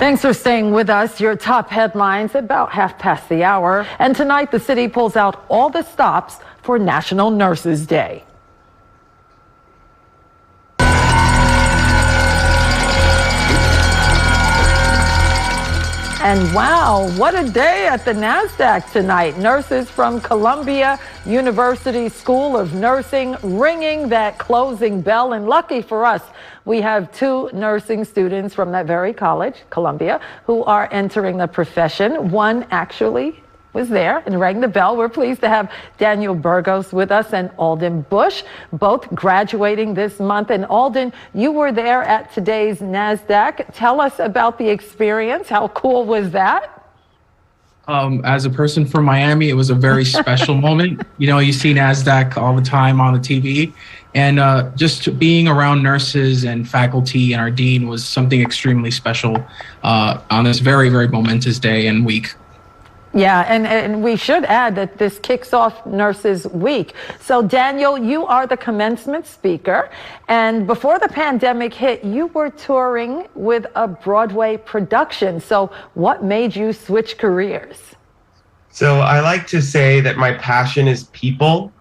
Thanks for staying with us. Your top headlines about 1:30. And tonight, the city pulls out all the stops for National Nurses Day. And wow, what a day at the NASDAQ tonight. Nurses from Columbia University School of Nursing ringing that closing bell. And lucky for us, we have two nursing students from that very college, Columbia, who are entering the profession. One actually was there and rang the bell. We're pleased to have Daniel Burgos with us and Alden Bush, both graduating this month. And Alden, you were there at today's NASDAQ. Tell us about the experience. How cool was that? As a person from Miami, it was a very special moment. You know, you see NASDAQ all the time on the TV. And just being around nurses and faculty and our dean was something extremely special on this very, very momentous day and week. Yeah, and we should add that this kicks off Nurses Week. So, Daniel, you are the commencement speaker. And before the pandemic hit, you were touring with a Broadway production. So what made you switch careers? So I like to say that my passion is people.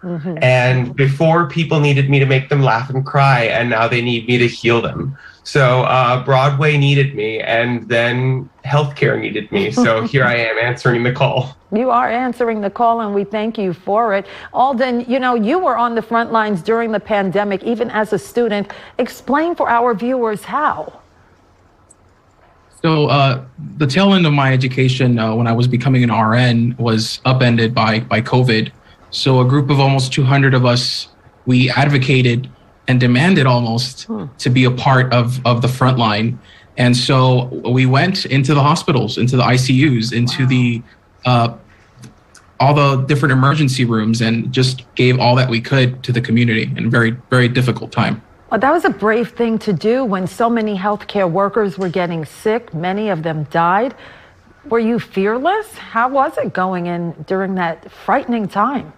And before, people needed me to make them laugh and cry, and now they need me to heal them. So Broadway needed me, and then healthcare needed me. So here I am answering the call. You are answering the call, and we thank you for it. Alden, you know, you were on the front lines during the pandemic, even as a student. Explain for our viewers how. So the tail end of my education when I was becoming an RN was upended by COVID. So a group of almost 200 of us, we advocated and demanded almost to be a part of the front line. And so we went into the hospitals, into the ICUs, into the all the different emergency rooms, and just gave all that we could to the community in a very, very difficult time. Well, that was a brave thing to do when so many healthcare workers were getting sick. Many of them died. Were you fearless? How was it going in during that frightening time?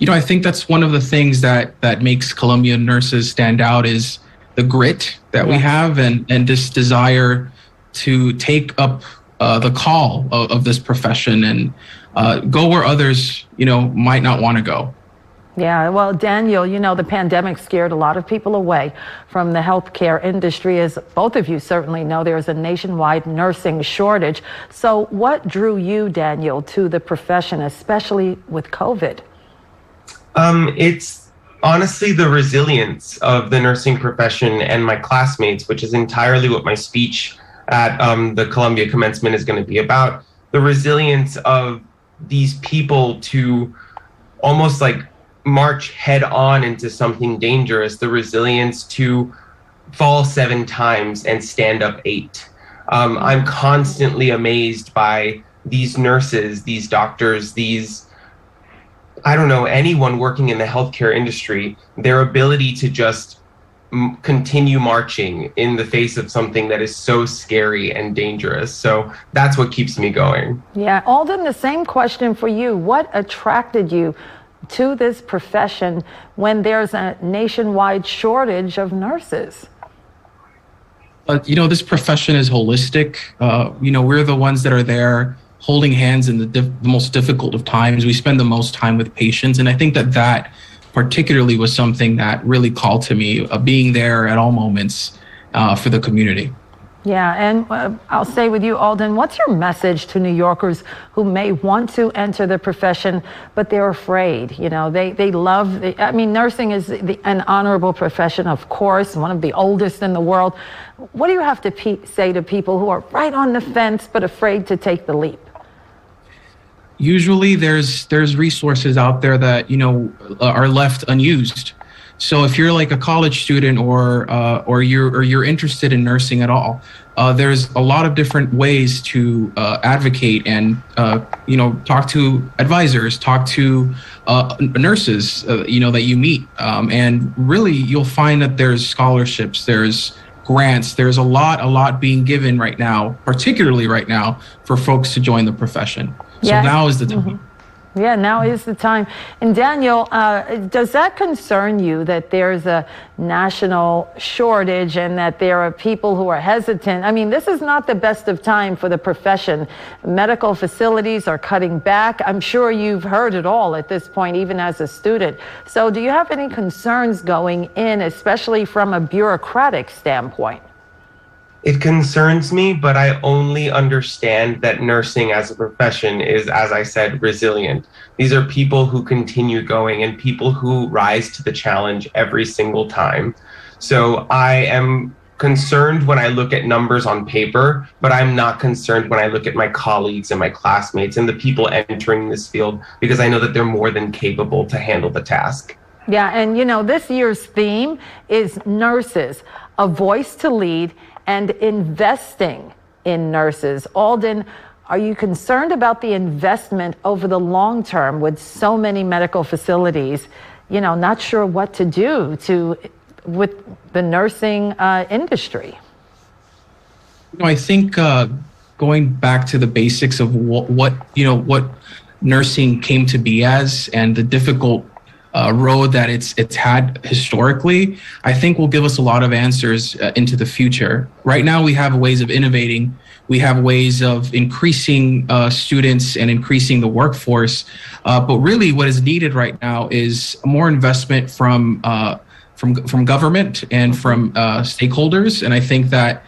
You know, I think that's one of the things that makes Columbia nurses stand out is the grit that we have and this desire to take up the call of this profession and go where others, you know, might not want to go. Yeah, well, Daniel, you know, the pandemic scared a lot of people away from the healthcare industry. As both of you certainly know, there's a nationwide nursing shortage. So what drew you, Daniel, to the profession, especially with COVID? It's honestly the resilience of the nursing profession and my classmates, which is entirely what my speech at the Columbia commencement is going to be about. The resilience of these people to almost like march head on into something dangerous, the resilience to fall 7 times and stand up 8. I'm constantly amazed by these nurses, these doctors, I don't know, anyone working in the healthcare industry, their ability to just continue marching in the face of something that is so scary and dangerous. So that's what keeps me going. Yeah, Alden, the same question for you. What attracted you to this profession when there's a nationwide shortage of nurses? You know, this profession is holistic. You know, we're the ones that are there holding hands in the most difficult of times. We spend the most time with patients. And I think that particularly was something that really called to me, being there at all moments for the community. Yeah, and I'll say with you, Alden, what's your message to New Yorkers who may want to enter the profession, but they're afraid? You know, they love, I mean, nursing is an honorable profession, of course, one of the oldest in the world. What do you have to say to people who are right on the fence, but afraid to take the leap? Usually there's resources out there that, you know, are left unused. So if you're like a college student or you're interested in nursing at all, there's a lot of different ways to advocate and you know, talk to advisors, talk to nurses you know, that you meet, and really you'll find that there's scholarships, there's grants, there's a lot being given right now, particularly right now, for folks to join the profession. So now is the time. Yeah, now is the time. And Daniel, does that concern you that there's a national shortage and that there are people who are hesitant? I mean, this is not the best of time for the profession. Medical facilities are cutting back. I'm sure you've heard it all at this point, even as a student. So do you have any concerns going in, especially from a bureaucratic standpoint? It concerns me, but I only understand that nursing as a profession is, as I said, resilient. These are people who continue going and people who rise to the challenge every single time. So I am concerned when I look at numbers on paper, but I'm not concerned when I look at my colleagues and my classmates and the people entering this field, because I know that they're more than capable to handle the task. Yeah, and you know, this year's theme is nurses, a voice to lead, and investing in nurses. Alden, are you concerned about the investment over the long term with so many medical facilities, you know, not sure what to do with the nursing industry? You know, I think going back to the basics of what nursing came to be as, and the difficult road that it's had historically, I think will give us a lot of answers into the future. Right now, we have ways of innovating. We have ways of increasing students and increasing the workforce. But really, what is needed right now is more investment from government and from stakeholders. And I think that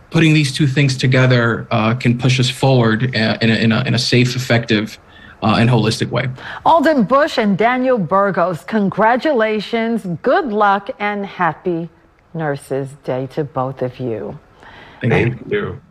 putting these two things together can push us forward in a safe, effective, and holistic way. Alden Bush and Daniel Burgos, congratulations, good luck, and happy Nurses Day to both of you. Thank you.